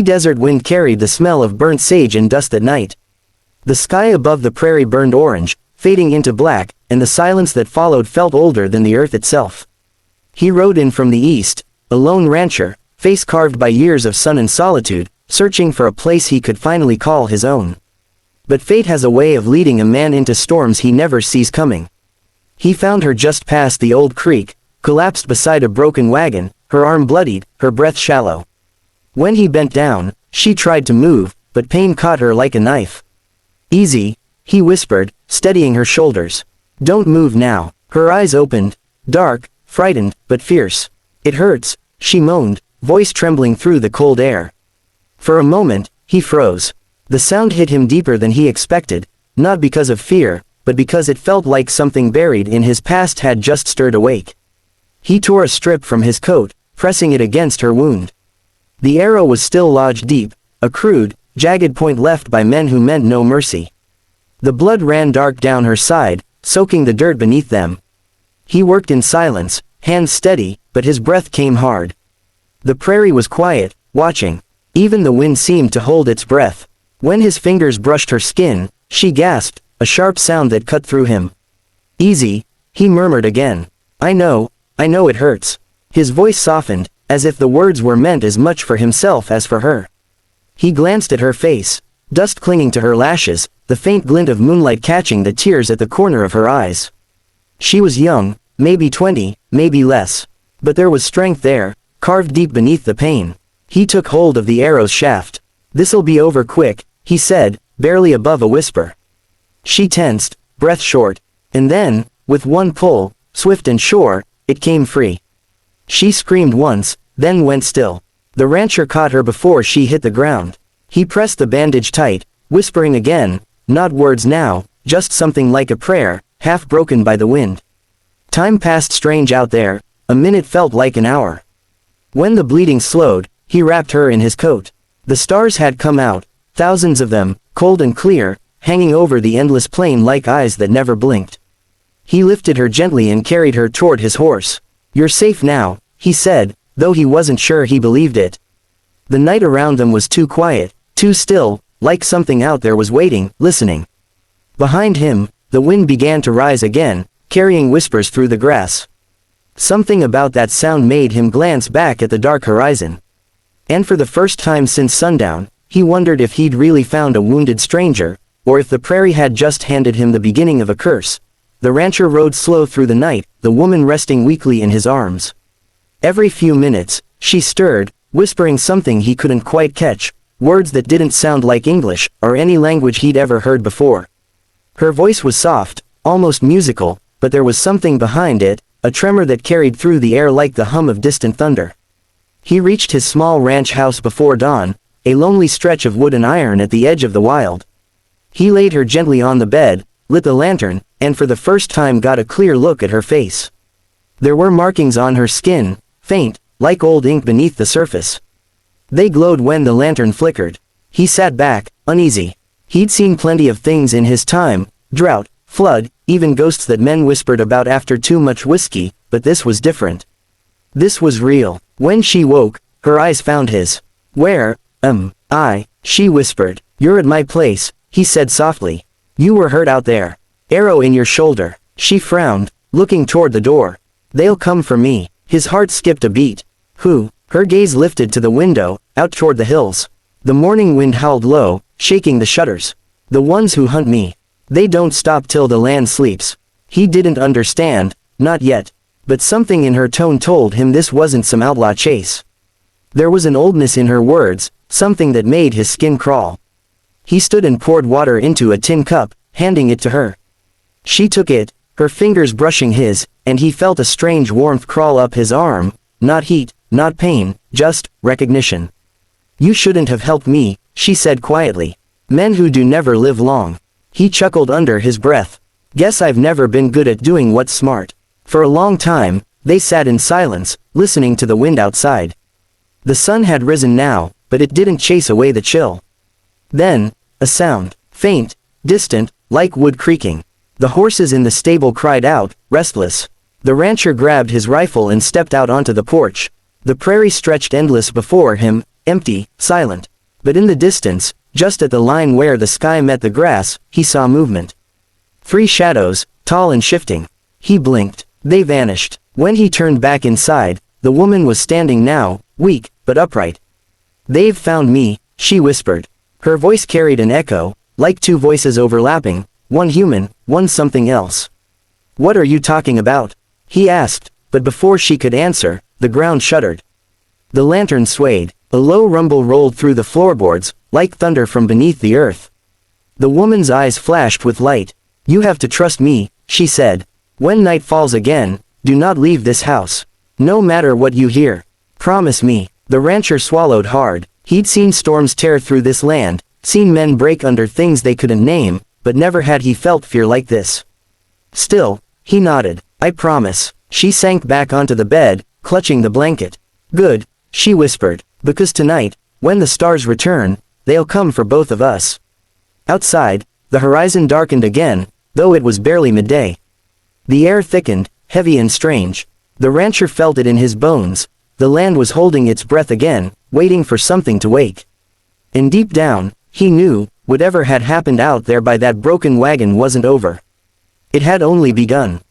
Desert wind carried the smell of burnt sage and dust at night. The sky above the prairie burned orange, fading into black, and the silence that followed felt older than the earth itself. He rode in from the east, a lone rancher, face carved by years of sun and solitude, searching for a place he could finally call his own. But fate has a way of leading a man into storms he never sees coming. He found her just past the old creek, collapsed beside a broken wagon, her arm bloodied, her breath shallow. When he bent down, she tried to move, but pain caught her like a knife. "Easy," he whispered, steadying her shoulders. "Don't move now." Her eyes opened, dark, frightened, but fierce. "It hurts," she moaned, voice trembling through the cold air. For a moment, he froze. The sound hit him deeper than he expected, not because of fear, but because it felt like something buried in his past had just stirred awake. He tore a strip from his coat, pressing it against her wound. The arrow was still lodged deep, a crude, jagged point left by men who meant no mercy. The blood ran dark down her side, soaking the dirt beneath them. He worked in silence, hands steady, but his breath came hard. The prairie was quiet, watching. Even the wind seemed to hold its breath. When his fingers brushed her skin, she gasped, a sharp sound that cut through him. "Easy," he murmured again. I know it hurts." His voice softened, as if the words were meant as much for himself as for her. He glanced at her face, dust clinging to her lashes, the faint glint of moonlight catching the tears at the corner of her eyes. She was young, maybe 20, maybe less. But there was strength there, carved deep beneath the pain. He took hold of the arrow's shaft. "This'll be over quick," he said, barely above a whisper. She tensed, breath short, and then, with one pull, swift and sure, it came free. She screamed once, then went still. The rancher caught her before she hit the ground. He pressed the bandage tight, whispering again, not words now, just something like a prayer, half broken by the wind. Time passed strange out there, a minute felt like an hour. When the bleeding slowed, he wrapped her in his coat. The stars had come out, thousands of them, cold and clear, hanging over the endless plain like eyes that never blinked. He lifted her gently and carried her toward his horse. "You're safe now," he said, though he wasn't sure he believed it. The night around them was too quiet, too still, like something out there was waiting, listening. Behind him, the wind began to rise again, carrying whispers through the grass. Something about that sound made him glance back at the dark horizon. And for the first time since sundown, he wondered if he'd really found a wounded stranger, or if the prairie had just handed him the beginning of a curse. The rancher rode slow through the night, the woman resting weakly in his arms. Every few minutes, she stirred, whispering something he couldn't quite catch, words that didn't sound like English, or any language he'd ever heard before. Her voice was soft, almost musical, but there was something behind it, a tremor that carried through the air like the hum of distant thunder. He reached his small ranch house before dawn, a lonely stretch of wood and iron at the edge of the wild. He laid her gently on the bed, lit the lantern, and for the first time got a clear look at her face. There were markings on her skin, faint, like old ink beneath the surface. They glowed when the lantern flickered. He sat back, uneasy. He'd seen plenty of things in his time, drought, flood, even ghosts that men whispered about after too much whiskey, but this was different. This was real. When she woke, her eyes found his. "Where, she whispered. "You're at my place," he said softly. "You were hurt out there. Arrow in your shoulder." She frowned, looking toward the door. "They'll come for me." His heart skipped a beat. "Who?" Her gaze lifted to the window, out toward the hills. The morning wind howled low, shaking the shutters. "The ones who hunt me. They don't stop till the land sleeps." He didn't understand, not yet. But something in her tone told him this wasn't some outlaw chase. There was an oldness in her words, something that made his skin crawl. He stood and poured water into a tin cup, handing it to her. She took it, her fingers brushing his, and he felt a strange warmth crawl up his arm, not heat, not pain, just recognition. "You shouldn't have helped me," she said quietly. "Men who do never live long." He chuckled under his breath. "Guess I've never been good at doing what's smart." For a long time, they sat in silence, listening to the wind outside. The sun had risen now, but it didn't chase away the chill. Then, a sound, faint, distant, like wood creaking. The horses in the stable cried out, restless. The rancher grabbed his rifle and stepped out onto the porch. The prairie stretched endless before him, empty, silent. But in the distance, just at the line where the sky met the grass, he saw movement. 3 shadows, tall and shifting. He blinked. They vanished. When he turned back inside, the woman was standing now, weak, but upright. "They've found me," she whispered. Her voice carried an echo, like 2 voices overlapping, one human, one something else. "What are you talking about?" he asked, but before she could answer, the ground shuddered. The lantern swayed. A low rumble rolled through the floorboards, like thunder from beneath the earth. The woman's eyes flashed with light. "You have to trust me," she said. "When night falls again, do not leave this house. No matter what you hear. Promise me." The rancher swallowed hard. He'd seen storms tear through this land, seen men break under things they couldn't name, but never had he felt fear like this. Still, he nodded. "I promise." She sank back onto the bed, clutching the blanket. "Good," she whispered, "because tonight, when the stars return, they'll come for both of us." Outside, the horizon darkened again, though it was barely midday. The air thickened, heavy and strange. The rancher felt it in his bones. The land was holding its breath again, waiting for something to wake. And deep down, he knew, whatever had happened out there by that broken wagon wasn't over. It had only begun.